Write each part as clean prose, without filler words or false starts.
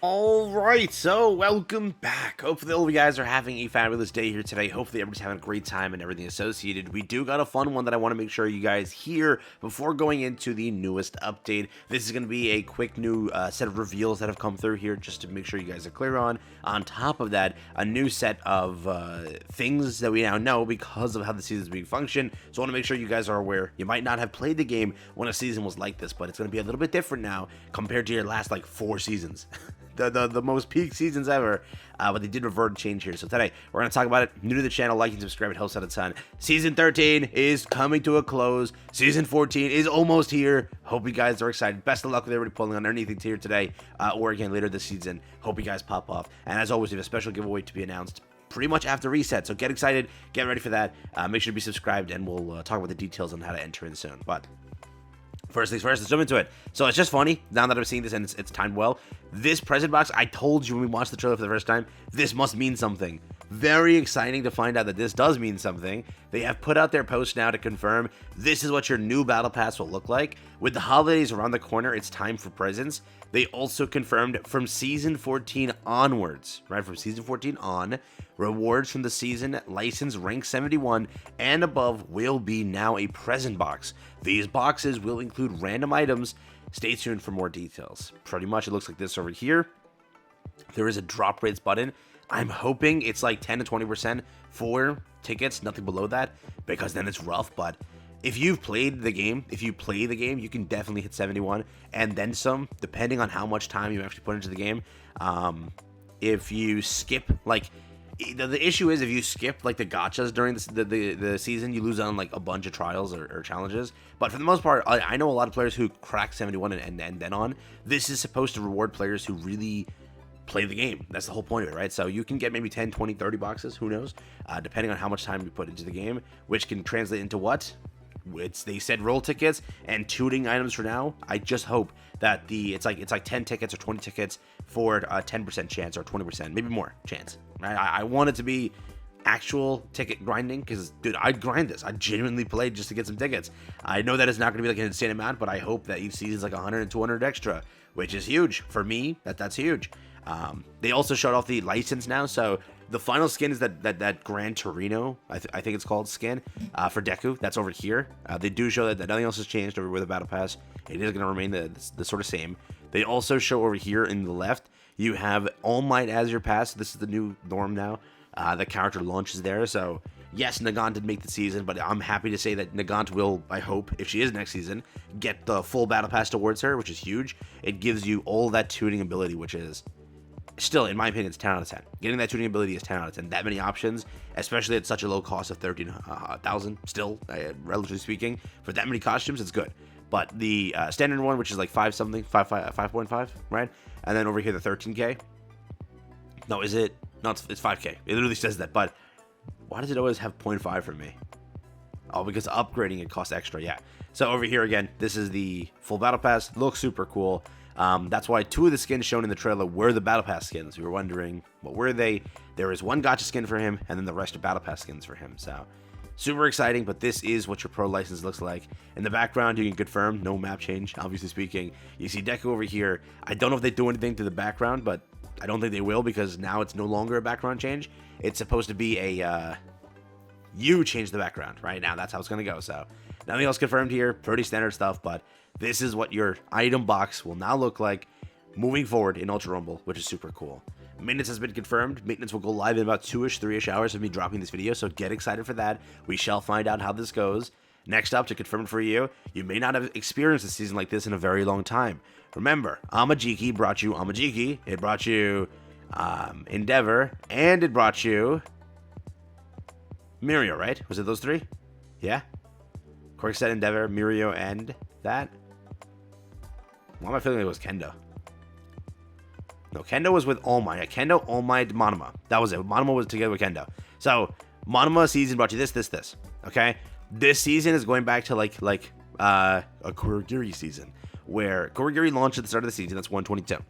Alright, so welcome back. Hopefully all of you guys are having a fabulous day here today. Hopefully everybody's having a great time and everything associated. We do got a fun one that I want to make sure you guys hear before going into the newest update. This is going to be a quick new set of reveals that have come through here just to make sure you guys are clear on. On top of that, a new set of things that we now know because of how the season is being functioned. So I want to make sure you guys are aware. You might not have played the game when a season was like this, but it's going to be a little bit different now compared to your last like 4 seasons. the most peak seasons ever, but they did revert and change here. So today we're going to talk about it. New to the channel, like and subscribe, it helps out a ton. Season 13 is coming to a close. Season 14 is almost here. Hope you guys are excited. Best of luck with everybody pulling on anything here today or again later this season. Hope you guys pop off. And as always, we have a special giveaway to be announced pretty much after reset, so get excited, get ready for that. Make sure to be subscribed, and we'll talk about the details on how to enter in soon. But first things first, let's jump into it. So it's just funny, now that I'm seeing this and it's timed well, this present box, I told you when we watched the trailer for the first time, this must mean something. Very exciting to find out that this does mean something. They have put out their post now to confirm this is what your new battle pass will look like. With the holidays around the corner, it's time for presents. They also confirmed from season 14 onwards, right? From season 14 on, rewards from the season license rank 71 and above will be now a present box. These boxes will include random items. Stay tuned for more details. Pretty much it looks like this over here. There is a drop rates button. I'm hoping it's like 10 to 20% for tickets, nothing below that, because then it's rough. But if you've played the game, if you play the game, you can definitely hit 71 and then some, depending on how much time you actually put into the game. If you skip, like, the issue is if you skip like the gachas during the season, you lose on like a bunch of trials or challenges. But for the most part, I know a lot of players who crack 71 and then on. This is supposed to reward players who really play the game. That's the whole point of it, right? So you can get maybe 10, 20, 30 boxes, who knows, depending on how much time you put into the game, which can translate into what? They said roll tickets and tuning items for now. I just hope that it's like 10 tickets or 20 tickets for a 10% chance or 20%, maybe more chance. Right? I want it to be actual ticket grinding because, dude, I'd grind this. I genuinely played just to get some tickets. I know that it's not going to be like an insane amount, but I hope that each season's like 100 and 200 extra, which is huge for me. That's huge. They also showed off the license now, so the final skin is that Gran Torino, I think it's called, skin for Deku. That's over here. They do show that nothing else has changed over with the battle pass. It is going to remain the sort of same. They also show over here in the left, you have All Might as your pass. This is the new norm now. The character launches there, so yes, Nagant did make the season, but I'm happy to say that Nagant will, I hope, if she is next season, get the full battle pass towards her, which is huge. It gives you all that tuning ability, which is still, in my opinion, it's 10 out of 10. Getting that tuning ability is 10 out of 10. That many options, especially at such a low cost of 13,000, still, relatively speaking, for that many costumes, it's good. But the standard one, which is like 5.5, right? And then over here, the 13K. No, is it? No, it's 5K. It literally says that. But why does it always have 0.5 for me? Oh, because upgrading it costs extra, yeah. So over here again, this is the full battle pass. Looks super cool. That's why 2 of the skins shown in the trailer were the battle pass skins. We were wondering, what were they? There is 1 gacha skin for him, and then the rest are battle pass skins for him. So super exciting, but this is what your pro license looks like. In the background, you can confirm no map change, obviously speaking. You see Deku over here. I don't know if they do anything to the background, but I don't think they will because now it's no longer a background change. It's supposed to be a you change the background right now. That's how it's going to go. So nothing else confirmed here. Pretty standard stuff, but this is what your item box will now look like moving forward in Ultra Rumble, which is super cool. Maintenance has been confirmed. Maintenance will go live in about 2-ish, 3-ish hours of me dropping this video, so get excited for that. We shall find out how this goes. Next up, to confirm it for you, you may not have experienced a season like this in a very long time. Remember, Amajiki brought you Amajiki, it brought you Endeavor, and it brought you Mirio, right? Was it those 3? Yeah? Corkset, Endeavor, Mirio, and that? Why am I feeling like it was Kendo? No, Kendo was with All Might. Kendo, All Might, Monoma. That was it. Monoma was together with Kendo. So, Monoma season brought you this. Okay? This season is going back to like a Kurogiri season, where Kurogiri launched at the start of the season. That's 122.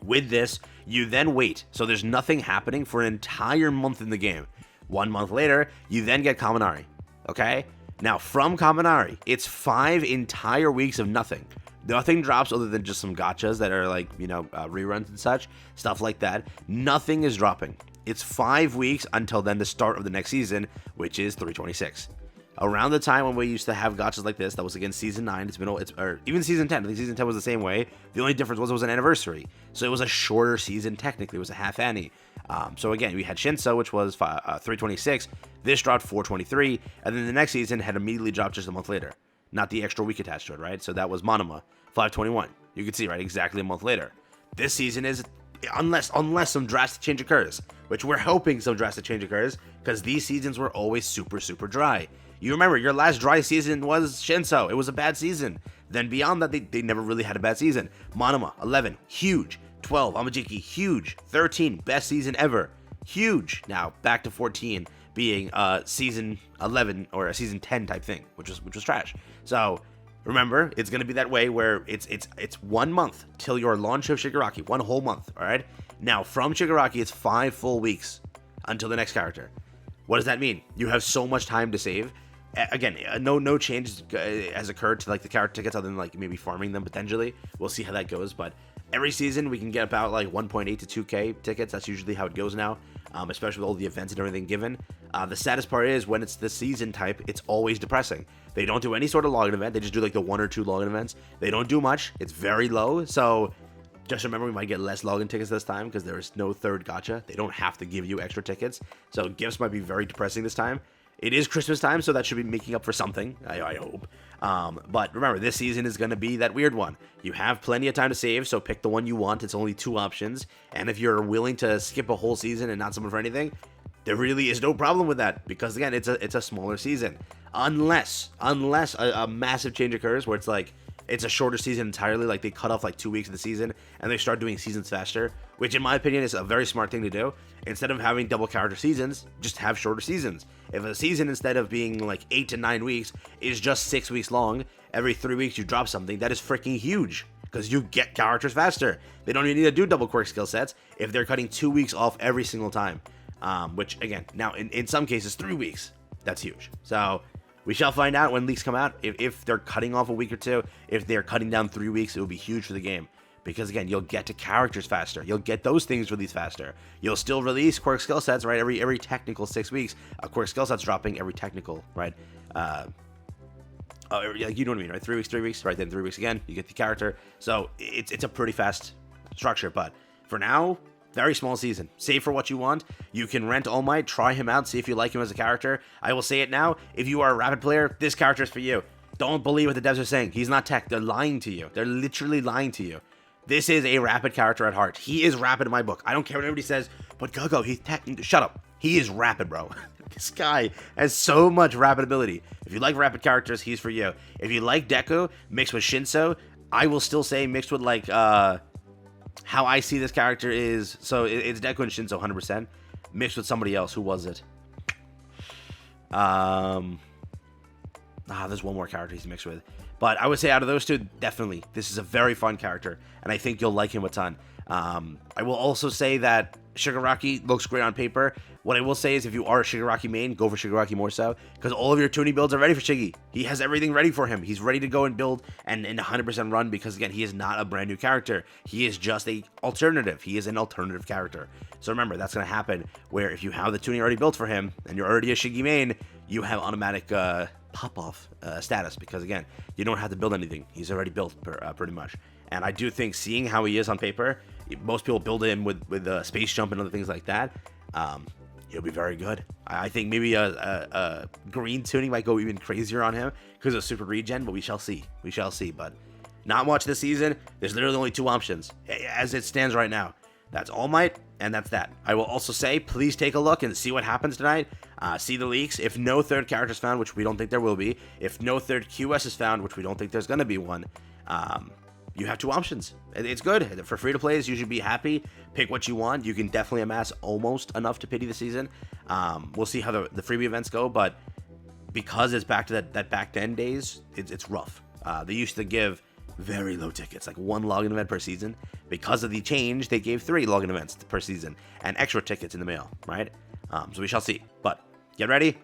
With this, you then wait. So there's nothing happening for an entire month in the game. 1 month later, you then get Kaminari. Okay? Now, from Kaminari, it's 5 entire weeks of nothing. Nothing drops other than just some gachas that are like, reruns and such, stuff like that. Nothing is dropping. It's 5 weeks until then the start of the next season, which is 326. Around the time when we used to have gachas like this, that was against Season 9, or even Season 10. I think Season 10 was the same way. The only difference was it was an anniversary. So it was a shorter season, technically. It was a half annie. So again, we had Shinso, which was 326. This dropped 423. And then the next season had immediately dropped just a month later. Not the extra week attached to it, right? So that was Monoma, 521. You can see, right, exactly a month later. This season is, unless some drastic change occurs, which we're hoping some drastic change occurs, because these seasons were always super, super dry. You remember, your last dry season was Shinso. It was a bad season. Then beyond that, they never really had a bad season. Monoma, 11, huge. 12, Amajiki, huge. 13, best season ever. Huge. Now, back to 14 being season 11 or a season 10 type thing, which was trash. So, remember, it's going to be that way where it's 1 month till your launch of Shigaraki. 1 whole month, all right? Now, from Shigaraki, it's 5 full weeks until the next character. What does that mean? You have so much time to save. Again, no change has occurred to like the character tickets other than like maybe farming them potentially. We'll see how that goes, but every season we can get about like 1.8 to 2K tickets. That's usually how it goes now, especially with all the events and everything given. The saddest part is when it's the season type, it's always depressing. They don't do any sort of login event. They just do like the 1 or 2 login events. They don't do much. It's very low. So just remember, we might get less login tickets this time because there is no third gacha. They don't have to give you extra tickets. So gifts might be very depressing this time. It is Christmas time, so that should be making up for something, I hope. But remember, this season is going to be that weird one. You have plenty of time to save, so pick the one you want. It's only 2 options. And if you're willing to skip a whole season and not summon for anything, there really is no problem with that. Because, again, it's a smaller season. Unless a massive change occurs where it's like, it's a shorter season entirely, like they cut off like 2 weeks of the season and they start doing seasons faster, which in my opinion is a very smart thing to do. Instead of having double character seasons, just have shorter seasons. If a season, instead of being like 8 to 9 weeks, is just 6 weeks long, every 3 weeks you drop something, that is freaking huge because you get characters faster. They don't even need to do double quirk skill sets if they're cutting 2 weeks off every single time, which again, now in some cases 3 weeks, that's huge. So we shall find out when leaks come out. If they're cutting off a week or 2, if they're cutting down 3 weeks, it will be huge for the game. Because again, you'll get to characters faster. You'll get those things released faster. You'll still release quirk skill sets, right? Every technical 6 weeks, a quirk skill set's dropping every technical, right? You know what I mean, right? 3 weeks, right? Then 3 weeks again, you get the character. So it's a pretty fast structure. But for now, very small season. Save for what you want. You can rent All Might, try him out, see if you like him as a character. I will say it now, if you are a Rapid player, this character is for you. Don't believe what the devs are saying. He's not tech. They're lying to you. They're literally lying to you. This is a Rapid character at heart. He is Rapid in my book. I don't care what anybody says, but Gogo, he's tech. Shut up. He is Rapid, bro. This guy has so much Rapid ability. If you like Rapid characters, he's for you. If you like Deku mixed with Shinso, I will still say mixed with like, how I see this character is, so it's Deku and Shinso 100%, mixed with somebody else. Who was it? There's one more character he's mixed with. But I would say out of those two, definitely, this is a very fun character, and I think you'll like him a ton. I will also say that Shigaraki looks great on paper. What I will say is if you are a Shigaraki main, go for Shigaraki more so, because all of your tuning builds are ready for Shiggy. He has everything ready for him. He's ready to go and build and 100% run, because again, he is not a brand new character. He is just a alternative. He is an alternative character. So remember, that's going to happen where if you have the tuning already built for him, and you're already a Shiggy main, you have automatic pop-off status, because again, you don't have to build anything. He's already built pretty much. And I do think, seeing how he is on paper, most people build him with space jump and other things like that. He'll be very good. I think maybe a green tuning might go even crazier on him because of super regen, but we shall see. We shall see. But not much this season. There's literally only 2 options as it stands right now. That's All Might, and that's that. I will also say, please take a look and see what happens tonight. See the leaks. If no third character is found, which we don't think there will be, if no third QS is found, which we don't think there's going to be one, you have 2 options. It's good. For free-to-plays, you should be happy. Pick what you want. You can definitely amass almost enough to pity the season. We'll see how the freebie events go, but because it's back to that back then days, it's rough. They used to give very low tickets, like 1 login event per season. Because of the change, they gave 3 login events per season and extra tickets in the mail, right? So we shall see. But get ready.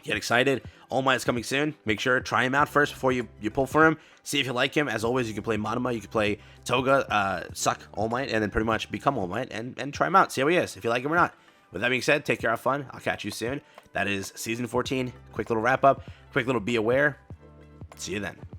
Get excited. All Might's coming soon. Make sure try him out first before you pull for him. See if you like him. As always, you can play Monoma, you can play Toga, suck All Might, and then pretty much become All Might and try him out. See how he is, if you like him or not. With that being said, take care, have fun. I'll catch you soon. That is Season 14. Quick little wrap up. Quick little be aware. See you then.